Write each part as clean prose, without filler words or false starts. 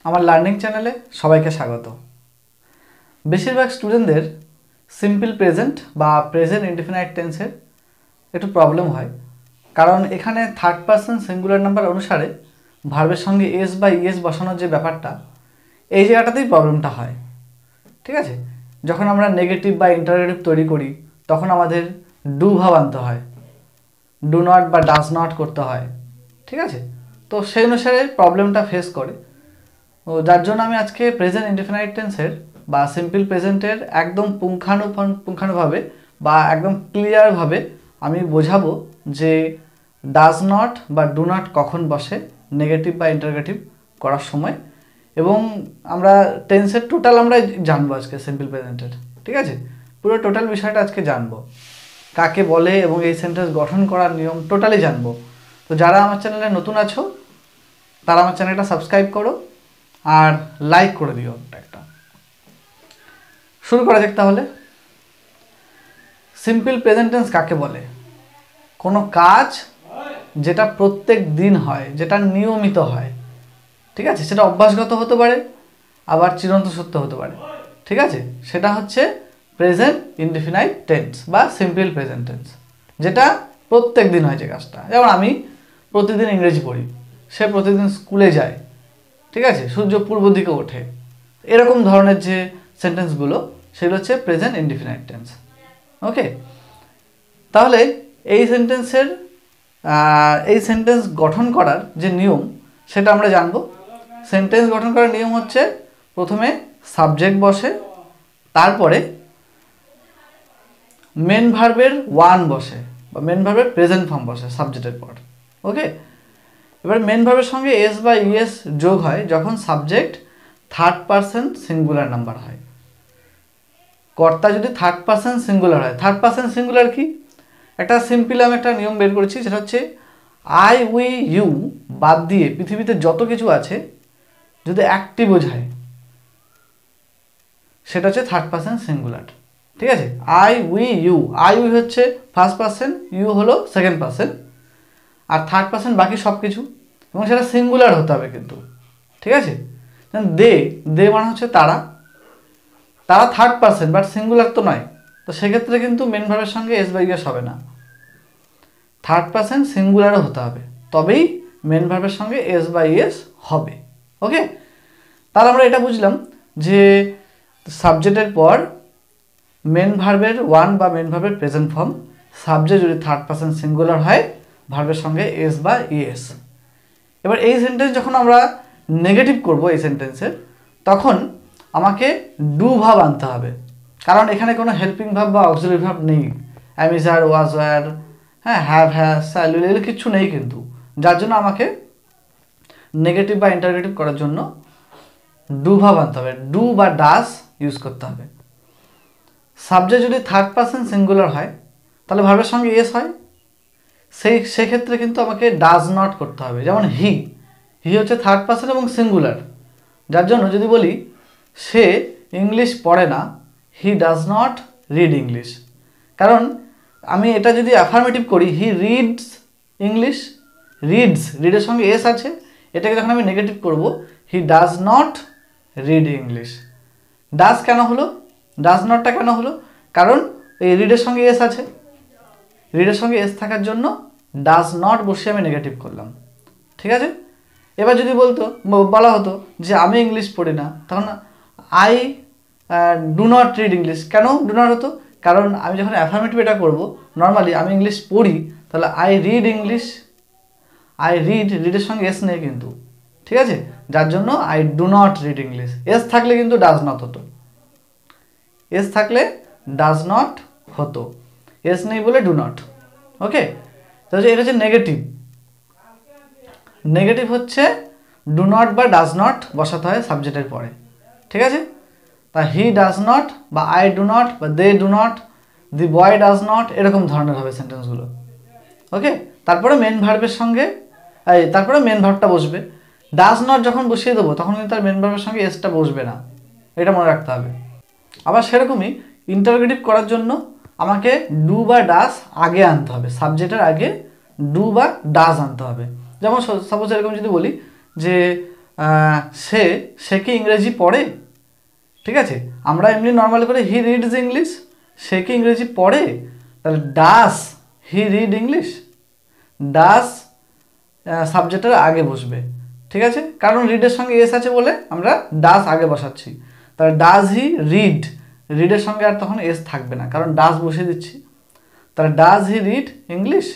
আমার লার্নিং চ্যানেলে সবাইকে স্বাগত। বেশিরভাগ স্টুডেন্টদের সিম্পল প্রেজেন্ট বা প্রেজেন্ট ইনডিফিনাইট টেন্সের একটু প্রবলেম হয়, কারণ এখানে থার্ড পারসন সিঙ্গুলার নাম্বার অনুসারে ভার্বের সঙ্গে এস বা ইএস বসানোর যে ব্যাপারটা, এই জায়গাটাতেই প্রবলেমটা হয়। ঠিক আছে, যখন আমরা নেগেটিভ বা ইন্টারোগেটিভ তৈরি করি তখন আমাদের ডু ভাব আনতে হয়, ডু নট বা ডাজ নট করতে হয়। ঠিক আছে, তো সেই অনুসারে প্রবলেমটা ফেস করে। ও যার জন্য আমি আজকে প্রেজেন্ট ইনডিফিনাইট টেন্সের বা সিম্পল প্রেজেন্টের একদম পুঙ্খানুপুঙ্খানুভাবে বা একদম ক্লিয়ারভাবে আমি বোঝাবো যে ডাজ নট বা ডু নট কখন বসে নেগেটিভ বা ইন্টারোগেটিভ করার সময়, এবং আমরা টেন্সের টোটাল আমরা জানবো আজকে সিম্পল প্রেজেন্টের। ঠিক আছে, পুরো টোটাল বিষয়টা আজকে জানবো, কাকে বলে এবং এই সেন্টেন্স গঠন করার নিয়ম টোটালি জানবো। তো যারা আমার চ্যানেলে নতুন আছো তারা আমার চ্যানেলটা সাবস্ক্রাইব করো আর লাইক করে দিও একটা। শুরু করা যাক তাহলে। সিম্পল প্রেজেন্ট টেন্স কাকে বলে? কোনো কাজ যেটা প্রত্যেক দিন হয়, যেটা নিয়মিত হয়। ঠিক আছে, সেটা অভ্যাসগত হতে পারে, আবার চিরন্তন সত্য হতে পারে। ঠিক আছে, সেটা হচ্ছে প্রেজেন্ট ইনডিফিনাইট টেন্স বা সিম্পল প্রেজেন্ট টেন্স, যেটা প্রত্যেক দিন হয় যে কাজটা। যেমন আমি প্রতিদিন ইংরেজি পড়ি, সে প্রতিদিন স্কুলে যায়। ঠিক আছে, সূর্য পূর্ব দিকে ওঠে, এরকম ধরনের যে সেন্টেন্সগুলো সেগুলো হচ্ছে প্রেজেন্ট ইনডিফিনাইট টেন্স। ওকে, তাহলে এই সেন্টেন্স গঠন করার যে নিয়ম সেটা আমরা জানবো। সেন্টেন্স গঠন করার নিয়ম হচ্ছে প্রথমে সাবজেক্ট বসে, তারপরে মেন ভার্বের ওয়ান বসে বা মেন ভার্বের প্রেজেন্ট ফর্ম বসে সাবজেক্টের পর। ওকে, এবার মেন ভার্বের সঙ্গে এস বা ইএস যোগ হয় যখন subject third person singular number হয়। কর্তা যদি থার্ড পারসন সিঙ্গুলার হয়। থার্ড পারসন সিঙ্গুলার কি? একটা সিম্পল আমি একটা নিয়ম বের করেছি, সেটা হচ্ছে আই উই ইউ বাদ দিয়ে পৃথিবীতে যত কিছু আছে যদি একটি বোঝায় সেটা হচ্ছে থার্ড পারসন সিঙ্গুলার। ঠিক আছে, I we you, I we হচ্ছে ফার্স্ট পারসন, ইউ হলো সেকেন্ড পারসন, আর থার্ড পারসন বাকি সব কিছু, এবং সেটা সিঙ্গুলার হতে হবে কিন্তু। ঠিক আছে, দে, দে মানে হচ্ছে তারা, তারা থার্ড পারসন বাট সিঙ্গুলার তো নয়, তো সেক্ষেত্রে কিন্তু মেন ভার্বের সঙ্গে এস বা ইএস হবে না, থার্ড পারসন সিঙ্গুলারও হতে হবে, তবেই মেন ভার্বের সঙ্গে এস বা ইএস হবে। ওকে, তাহলে আমরা এটা বুঝলাম যে সাবজেক্টের পর মেন ভার্বের ওয়ান বা মেন ভার্বের প্রেজেন্ট ফর্ম, সাবজেক্ট যদি থার্ড পারসন সিঙ্গুলার হয় ভার্বের সঙ্গে এস বা ইএস। এবার এই সেন্টেন্স যখন আমরা নেগেটিভ করব এই সেন্টেন্সের, তখন আমাকে ডু ভাব আনতে হবে, কারণ এখানে কোনো হেল্পিং ভাব বা অক্সিলারি ভাব নেই। Am, is, are, was, were, have, has, shall, will, এগুলো কিচ্ছু নেই কিন্তু, যার জন্য আমাকে নেগেটিভ বা ইন্টারোগেটিভ করার জন্য ডু ভাব আনতে হবে, ডু বা ডাস ইউজ করতে হবে। সাবজেক্ট যদি থার্ড পারসন সিঙ্গুলার হয় তাহলে ভার্বের সঙ্গে এস হয়, সেক্ষেত্রে কিন্তু আমাকে ডাজ নট করতে হবে। যেমন হি, হি হচ্ছে থার্ড পারসন এবং সিঙ্গুলার, যার জন্য যদি বলি সে ইংলিশ পড়ে না, হি ডাজ নট রিড ইংলিশ। কারণ আমি এটা যদি অ্যাফার্মেটিভ করি, হি রিডস ইংলিশ, রিডস, রিডের সঙ্গে এস আছে, এটাকে যখন আমি নেগেটিভ করব, হি does not read English. Does কেন হলো, ডাজ নটটা কেন হলো? কারণ এই রিডের সঙ্গে এস আছে, রিডের সঙ্গে এস থাকার জন্য ডাজ নট বসে আমি নেগেটিভ করলাম। ঠিক আছে, এবার যদি বলা হতো যে আমি ইংলিশ পড়ি না, তখন I do not read English. কেন ডু নট হতো? কারণ আমি যখন অ্যাফার্মেটিভ এটা করবো, নর্মালি আমি ইংলিশ পড়ি, তাহলে I read English, I read, রিডের সঙ্গে এস নেই কিন্তু। ঠিক আছে, যার জন্য I do not read English. S থাকলে কিন্তু ডাজ নট হতো, এস থাকলে ডাজ নট হতো, এস নেই বলে ডু নট। ওকে, তাহলে এটা হচ্ছে নেগেটিভ। নেগেটিভ হচ্ছে ডু নট বা ডাজ নট বসাতে হয় সাবজেক্টের পরে। ঠিক আছে, তা হি ডাজ নট বা আই ডু নট বা they do not, the boy does not, এরকম ধরনের হবে সেন্টেন্সগুলো। ওকে, তারপরে মেন ভার্বের সঙ্গে তারপরে মেন ভার্বটা বসবে। ডাজ নট যখন বসিয়ে দেবো তখন কিন্তু তার মেন ভার্বের সঙ্গে এসটা বসবে না, এটা মনে রাখতে হবে। আবার সেরকমই ইন্টারোগেটিভ করার জন্য আমাকে ডু বা ডাস আগে আনতে হবে, সাবজেক্টের আগে ডু বা ডাস আনতে হবে। যেমন সাপোজ এরকম যদি বলি যে সে সে কি ইংরেজি পড়ে, ঠিক আছে। আমরা এমনি নর্মালি করে হি রিডস ইংলিশ, সে কি ইংরেজি পড়ে, তাহলে ডাস হি রিড ইংলিশ, ডাস সাবজেক্টের আগে বসবে, ঠিক আছে, কারণ রিডের সঙ্গে এস আছে বলে আমরা ডাস আগে বসাচ্ছি। তাহলে ডাজ হি রিড, রিডের সঙ্গে আর তখন এস থাকবে না, কারণ ডাস বসিয়ে দিচ্ছি। তাহলে ডাজ হি রিড ইংলিশ,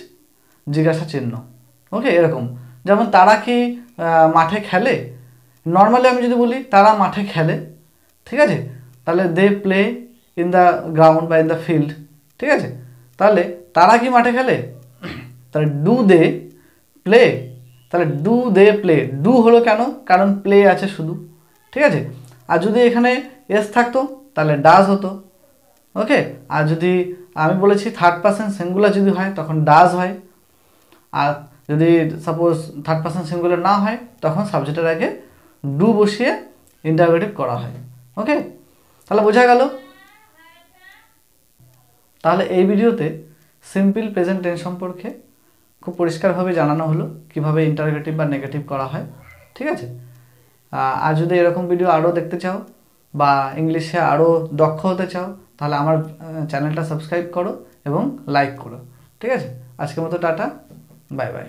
জিজ্ঞাসা চিহ্ন। ওকে, এরকম। যেমন তারা কি মাঠে খেলে, নর্মালি আমি যদি বলি তারা মাঠে খেলে, ঠিক আছে, তাহলে they play in the ground বা ইন দ্য ফিল্ড, ঠিক আছে। তাহলে তারা কি মাঠে খেলে, তাহলে ডু দে প্লে, তাহলে ডু দে প্লে, ডু হলো কেন, কারণ প্লে আছে শুধু, ঠিক আছে। আর যদি এখানে এস থাকতো তাহলে ডাজ হতো। ওকে, আর যদি আমি বলেছি থার্ড পারসন সিঙ্গুলার যদি হয় তখন ডাজ হয়, আর যদি সাপোজ থার্ড পারসন সিঙ্গুলার না হয় তখন সাবজেক্টের আগে ডু বসিয়ে ইন্টারোগেটিভ করা হয়। ওকে, তাহলে বোঝা গেল। তাহলে এই ভিডিওতে সিম্পল প্রেজেন্ট টেন্স সম্পর্কে খুব পরিষ্কারভাবে জানানো হলো কীভাবে ইন্টারোগেটিভ বা নেগেটিভ করা হয়, ঠিক আছে। আর যদি এরকম ভিডিও আরও দেখতে চাও বা ইংলিশে আরও দক্ষ হতে চাও তাহলে আমার চ্যানেলটা সাবস্ক্রাইব করো এবং লাইক করো, ঠিক আছে। আজকের মতো টাটা, বাই বাই।